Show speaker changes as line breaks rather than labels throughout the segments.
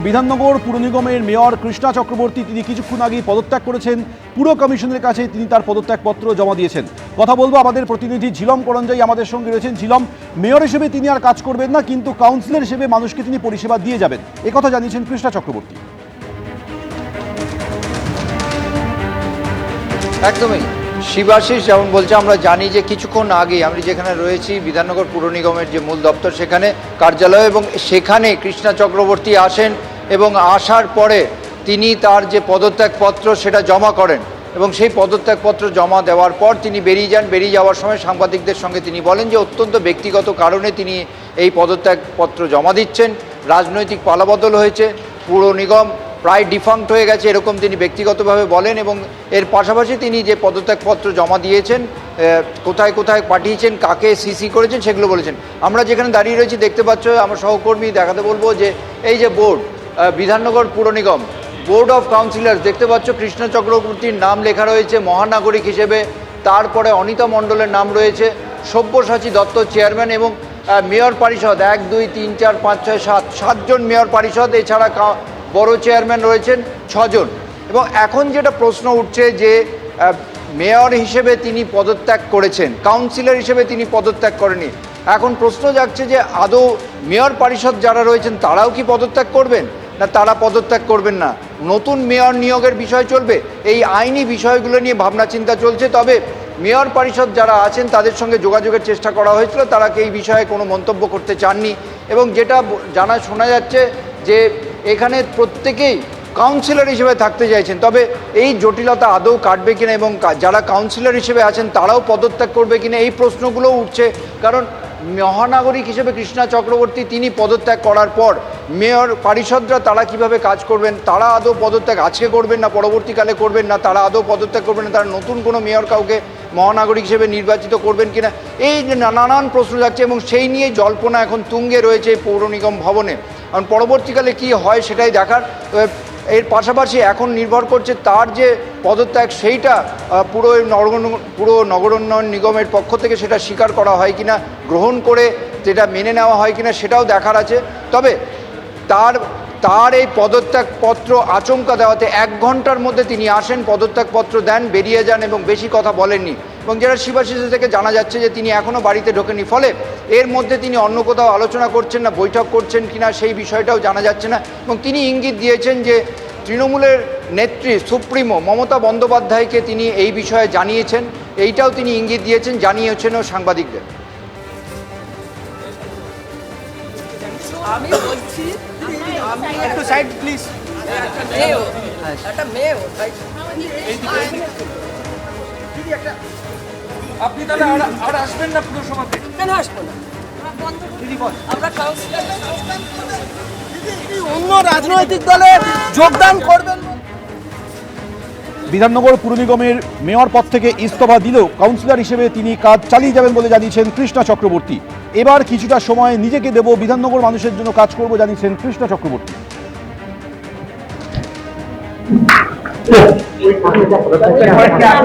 বিধাননগর পুর নিগমের মেয়র কৃষ্ণা চক্রবর্তী তিনি কিছুক্ষণ আগেই পদত্যাগ করেছেন। পুর কমিশনের কাছে তিনি তার পদত্যাগপত্র জমা দিয়েছেন। কথা বলবো আমাদের প্রতিনিধি ঝিলম করঞ্জাই আমাদের সঙ্গে রয়েছেন। ঝিলম, মেয়র হিসেবে তিনি আর কাজ করবেন না, কিন্তু কাউন্সিলর হিসেবে মানুষকে তিনি পরিষেবা দিয়ে যাবেন, একথা জানিয়েছেন কৃষ্ণা চক্রবর্তী।
একদমই শিবাশিস যেমন বলছে, আমরা জানি যে কিছুক্ষণ আগে আমি যেখানে রয়েছি বিধাননগর পুর নিগমের যে মূল দপ্তর সেখানে কার্যালয়, এবং সেখানে কৃষ্ণা চক্রবর্তী আসেন এবং আসার পরে তিনি তার যে পদত্যাগপত্র সেটা জমা করেন এবং সেই পদত্যাগপত্র জমা দেওয়ার পর তিনি বেরিয়ে যান। বেরিয়ে যাওয়ার সময় সাংবাদিকদের সঙ্গে তিনি বলেন যে অত্যন্ত ব্যক্তিগত কারণে তিনি এই পদত্যাগপত্র জমা দিচ্ছেন। রাজনৈতিক পালাবদল হয়েছে, পুর নিগম প্রায় ডিফাঙ্ক্ট হয়ে গেছে, এরকম তিনি ব্যক্তিগতভাবে বলেন। এবং এর পাশাপাশি তিনি যে পদত্যাগপত্র জমা দিয়েছেন, কোথায় কোথায় পাঠিয়েছেন, কাকে সিসি করেছেন সেগুলো বলেছেন। আমরা যেখানে দাঁড়িয়ে রয়েছি দেখতে পাচ্ছ, আমার সহকর্মী দেখাতে বলবো যে এই যে বোর্ড, বিধাননগর পুর নিগম বোর্ড অফ কাউন্সিলর দেখতে পাচ্ছ, কৃষ্ণ চক্রবর্তীর নাম লেখা রয়েছে মহানাগরিক হিসেবে। তারপরে অনিতা মণ্ডলের নাম রয়েছে, সব্যসাচী দত্ত চেয়ারম্যান, এবং মেয়র পরিষদ 1, 2, 3, 4, 5, 6, 7 7জন মেয়র পরিষদ, এছাড়া বড় চেয়ারম্যান রয়েছেন 6 জন। এবং এখন যেটা প্রশ্ন উঠছে যে মেয়র হিসেবে তিনি পদত্যাগ করেছেন, কাউন্সিলর হিসেবে তিনি পদত্যাগ করেনি। এখন প্রশ্ন জাগছে যে আদৌ মেয়র পরিষদ যারা রয়েছেন তারাও কি পদত্যাগ করবেন, না তারা পদত্যাগ করবেন না, নতুন মেয়র নিয়োগের বিষয় চলবে। এই আইনি বিষয়গুলো নিয়ে ভাবনা চিন্তা চলছে। তবে মেয়র পরিষদ যারা আছেন তাদের সঙ্গে যোগাযোগের চেষ্টা করা হয়েছিল, তারা এই বিষয়ে কোনো মন্তব্য করতে চাননি। এবং যেটা শোনা যাচ্ছে যে এখানে প্রত্যেকেই কাউন্সিলর হিসেবে থাকতে চাইছেন। তবে এই জটিলতা আদৌ কাটবে কিনা এবং যারা কাউন্সিলর হিসেবে আছেন তারাও পদত্যাগ করবে কিনা, এই প্রশ্নগুলোও উঠছে। কারণ মহানাগরিক হিসেবে কৃষ্ণা চক্রবর্তী তিনি পদত্যাগ করার পর মেয়র পরিষদরা তারা কিভাবে কাজ করবেন, তারা আদৌ পদত্যাগ আজকে করবেন না পরবর্তীকালে করবেন, না তারা আদৌ পদত্যাগ করবেন না, তারা নতুন কোনো মেয়র কাউকে মহানাগরিক হিসেবে নির্বাচিত করবেন কিনা, এই যে নানান প্রশ্ন যাচ্ছে। এবং সেই নিয়ে জল্পনা এখন তুঙ্গে রয়েছে পৌর নিগম ভবনে। কারণ পরবর্তীকালে কি হয় সেটাই দেখার। এর পাশাপাশি এখন নির্ভর করছে তার যে পদত্যাগ সেইটা পুরো নগরোন্নয়ন নিগমের পক্ষ থেকে সেটা স্বীকার করা হয় কিনা, গ্রহণ করে যেটা মেনে নেওয়া হয় কিনা সেটাও দেখার আছে। তবে তার এই পদত্যাগপত্র আচমকা দেওয়াতে 1 ঘন্টার মধ্যে তিনি আসেন, পদত্যাগপত্র দেন, বেরিয়ে যান এবং বেশি কথা বলেননি। এবং যেটা শিবাশিস থেকে জানা যাচ্ছে যে তিনি এখনও বাড়িতে ঢোকেননি, ফলে এর মধ্যে তিনি অন্য কোথাও আলোচনা করছেন না, বৈঠক করছেন কিনা সেই বিষয়টাও জানা যাচ্ছে না। এবং তিনি ইঙ্গিত দিয়েছেন যে তৃণমূলের নেত্রী সুপ্রিমো মমতা বন্দ্যোপাধ্যায়কে তিনি এই বিষয়ে জানিয়েছেন, এইটাও তিনি ইঙ্গিত দিয়েছেন, জানিয়েছেনও সাংবাদিকদের।
আমি বলছি, আমি একটু সাইড প্লিজ, একটা মেয়ে আপনি তাহলে আর আসবেন না পুরসভাতে? কেন আসবো না? আমরা কাউন্সিলর অন্য রাজনৈতিক দলে যোগদান করবেন।
বিধাননগর পুর নিগমের মেয়র পদ থেকে ইস্তফা দিলেও কাউন্সিলর হিসেবে তিনি কাজ চালিয়ে যাবেন বলে জানিয়েছেন কৃষ্ণা চক্রবর্তী। এবার কিছুটা সময় নিজেকে দেব, বিধাননগর মানুষের জন্য কাজ করব জানিয়েছেন কৃষ্ণা চক্রবর্তী।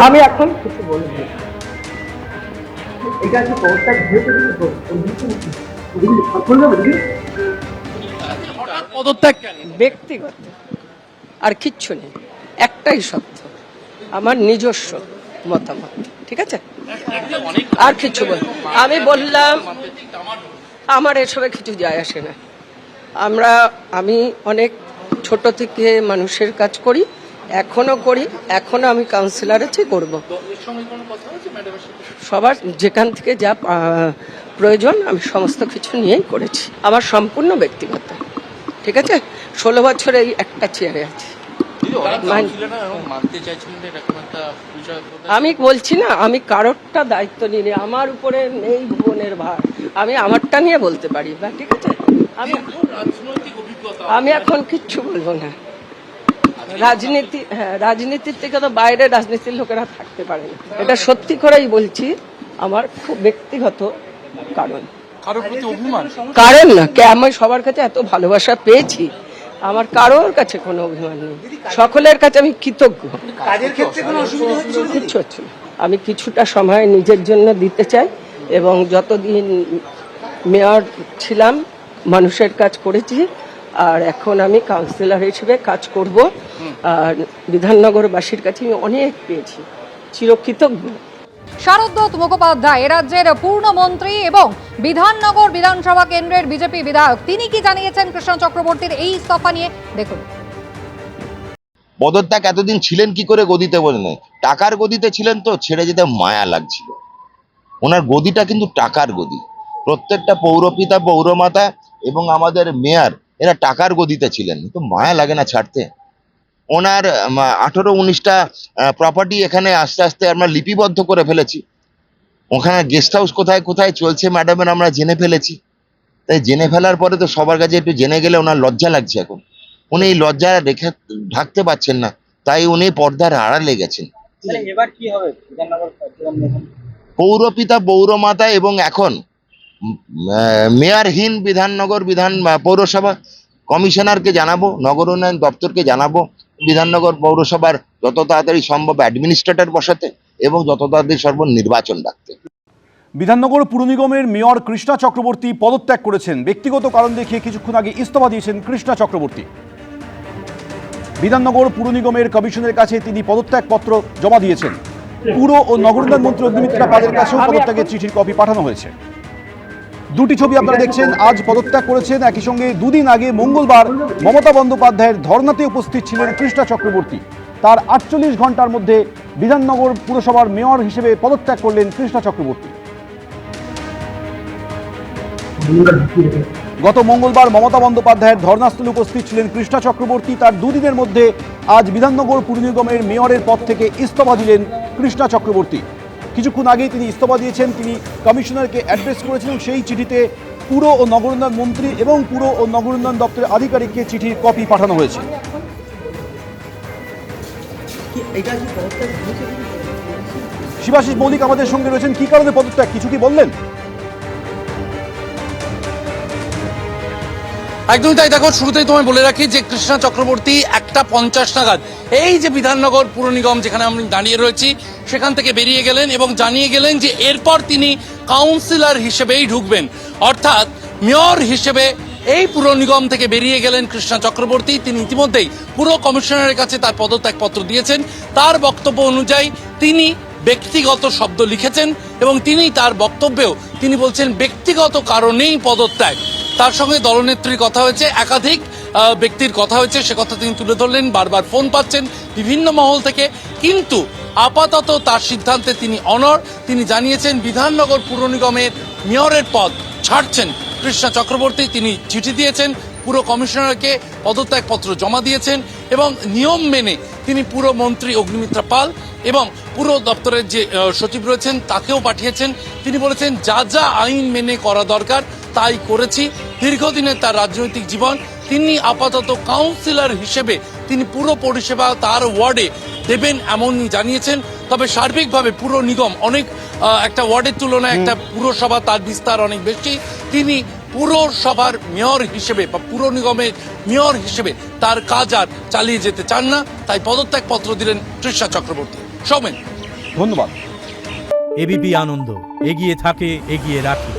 আমি এখন কিছু বলবো, পদত্যাগ ব্যক্তিগত আর কিচ্ছু নেই, একটাই সত্য, আমার নিজস্ব মতামত, ঠিক আছে? আর কিছু বল, আমি বললাম আমার এসবে কিছু যায় আসে না। আমি অনেক ছোট থেকে মানুষের কাজ করি, এখনো করি, এখনো আমি কাউন্সিলর আছি, করবো। সবার যেখান থেকে যা প্রয়োজন আমি সমস্ত কিছু নিয়েই করেছি, আমার সম্পূর্ণ ব্যক্তিগত, ঠিক আছে? 16 বছরে এই একটা চেয়ারে আছি। আমি বলছি না, আমি কারোরটা দায়িত্ব নিয়ে, আমার উপরে নেই ভুবনের ভার, আমি আমারটা নিয়ে বলতে পারি না, ঠিক আছে? আমি এখন কিচ্ছু বলবো না। রাজনীতি, হ্যাঁ, রাজনীতির থেকে তো বাইরে রাজনীতির লোকেরা থাকতে পারে না, এটা সত্যি করেই বলছি। আমার খুব ব্যক্তিগত কারণ না, আমি সবার কাছে এত ভালোবাসা পেয়েছি, আমার কারোর কাছে কোনো অভিমান নেই, সকলের কাছে আমি কৃতজ্ঞ। কিচ্ছু হচ্ছে না, আমি কিছুটা সময় নিজের জন্য দিতে চাই এবং যতদিন মেয়র ছিলাম মানুষের কাজ করেছি, আর এখন আমি কাউন্সিলর হিসেবে কাজ করব। আর বিধাননগরবাসীর কাছে আমি অনেক পেয়েছি, চিরকৃতজ্ঞ।
শারদত্ত মুখোপাধ্যায় রাজ্যের পূর্ণমন্ত্রী এবং বিধাননগর বিধানসভা কেন্দ্রের বিজেপি বিধায়ক, তিনি কি জানিয়েছেন কৃষ্ণ চক্রবর্তীর এই ইস্তফা নিয়ে, দেখুন।
পদত্যাগ এতদিন ছিলেন কি করে গদিতে বোঝেন, টাকার গদিতে ছিলেন তো ছেড়ে যেতে মায়া লাগছিল। ওনার গদিটা কিন্তু টাকার গদি। প্রত্যেকটা পৌরপিতা, পৌরমাতা এবং আমাদের মেয়র এরা টাকার গদিতে ছিলেন, তো মায়া লাগে না ছাড়তে। ওনার 18-19টা প্রপার্টি এখানে আস্তে আস্তে আমরা লিপিবদ্ধ করে ফেলেছি। ওখানে গেস্ট হাউস কোথায় কোথায় চলছে ম্যাডামের আমরা জেনে ফেলেছি। তাই জেনে ফেলার পরে তো সবার কাছে একটু জেনে গেলে ওনার লজ্জা লাগছে। এখন উনি এই লজ্জা রেখে ঢাকতে পারছেন না, তাই উনি পর্দার আড়ালে গেছেন।
এবার কি হবে
পৌরপিতা, পৌরমাতা এবং এখন মেয়রহীন বিধাননগর পৌরসভা কমিশনারকে জানাবো, নগর উন্নয়ন দপ্তরকে জানাবো বিধাননগর পৌরসভার যত তাড়াতাড়ি সম্ভব অ্যাডমিনিস্ট্রেটর বসাতে এবং যত তাড়াতাড়ি নির্বাচন ডাকতে।
বিধাননগর পুর নিগমের মেয়র কৃষ্ণা চক্রবর্তী পদত্যাগ করেছেন। ব্যক্তিগত কারণ দেখিয়ে কিছুক্ষণ আগে ইস্তফা দিয়েছেন কৃষ্ণা চক্রবর্তী। বিধাননগর পুর নিগমের কমিশনের কাছে তিনি পদত্যাগপত্র জমা দিয়েছেন। পুর ও নগর উন্নয়ন মন্ত্রী অগ্নিমিত্রা পালের কাছেও পদত্যাগের চিঠির কপি পাঠানো হয়েছে। দুটি ছবি আপনারা দেখছেন। আজ পদত্যাগ করেছেন। একই সঙ্গে দুদিন আগে মঙ্গলবার মমতা বন্দ্যোপাধ্যায়ের ধর্নাতে উপস্থিত ছিলেন কৃষ্ণা চক্রবর্তী। তার 48 ঘন্টার মধ্যে বিধাননগর পুরসভার মেয়র হিসেবে পদত্যাগ করলেন কৃষ্ণা চক্রবর্তী। গত মঙ্গলবার মমতা বন্দ্যোপাধ্যায়ের ধর্নাস্থলে উপস্থিত ছিলেন কৃষ্ণা চক্রবর্তী। তার দুদিনের মধ্যে আজ বিধাননগর পুর নিগমের মেয়রের পদ থেকে ইস্তফা দিলেন কৃষ্ণা চক্রবর্তী। কিছুক্ষণ আগেই তিনি ইস্তফা দিয়েছেন। তিনি কমিশনারকে অ্যাড্রেস করেছিলেন। সেই চিঠিতে পুর ও নগর উন্নয়ন মন্ত্রী এবং পুর ও নগর উন্নয়ন দপ্তরের আধিকারিককে চিঠির কপি পাঠানো হয়েছে। শিবাশিস মৌলিক আমাদের সঙ্গে রয়েছেন। কি কারণে পদত্যাগ, কিছু কি বললেন?
একদমই তাই। দেখো, শুরুতেই তোমায় বলে রাখি যে কৃষ্ণা চক্রবর্তী 1:50 নাগাদ এই যে বিধাননগর পুর নিগম যেখানে আমি দাঁড়িয়ে রয়েছি সেখান থেকে বেরিয়ে গেলেন এবং জানিয়ে গেলেন যে এরপর তিনি কাউন্সিলর হিসেবেই ঢুকবেন, অর্থাৎ মেয়র হিসেবে এই পুর নিগম থেকে বেরিয়ে গেলেন কৃষ্ণা চক্রবর্তী। তিনি ইতিমধ্যেই পুর কমিশনারের কাছে তার পদত্যাগপত্র দিয়েছেন। তার বক্তব্য অনুযায়ী তিনি ব্যক্তিগত শব্দ লিখেছেন এবং তিনি তার বক্তব্যেও তিনি বলছেন ব্যক্তিগত কারণেই পদত্যাগ। তার সঙ্গে দলনেত্রীর কথা হয়েছে, একাধিক ব্যক্তির কথা হয়েছে, সে কথা তিনি তুলে ধরলেন। বারবার ফোন পাচ্ছেন বিভিন্ন মহল থেকে, কিন্তু আপাতত তার সিদ্ধান্তে তিনি অনড়। তিনি জানিয়েছেন বিধাননগর পুর নিগমের মেয়রের পদ ছাড়ছেন কৃষ্ণা চক্রবর্তী। তিনি চিঠি দিয়েছেন, পুর কমিশনারকে পদত্যাগপত্র জমা দিয়েছেন এবং নিয়ম মেনে তিনি পুরমন্ত্রী অগ্নিমিত্রা পাল এবং পুর দপ্তরের যে সচিব রয়েছেন তাকেও পাঠিয়েছেন। তিনি বলেছেন যা যা আইন মেনে করা দরকার তাই করেছি। দীর্ঘদিনের তার রাজনৈতিক জীবন, তিনি আপাতত কাউন্সিলর হিসেবে তিনি পুরো পরিষেবা তার ওয়ার্ডে দেবেন এমনই জানিয়েছেন। তবে সার্বিকভাবে পুর নিগম অনেক একটা ওয়ার্ডের তুলনায় একটা পুরসভা, তার বিস্তার অনেক বেশি। তিনি পুরসভার মেয়র হিসেবে বা পুর নিগমের মেয়র হিসেবে তার কাজ আর চালিয়ে যেতে চান না, তাই পদত্যাগপত্র দিলেন কৃষ্ণা চক্রবর্তী। সৌমেন,
ধন্যবাদ।
এবিপি আনন্দ এগিয়ে থাকে, এগিয়ে রাখে।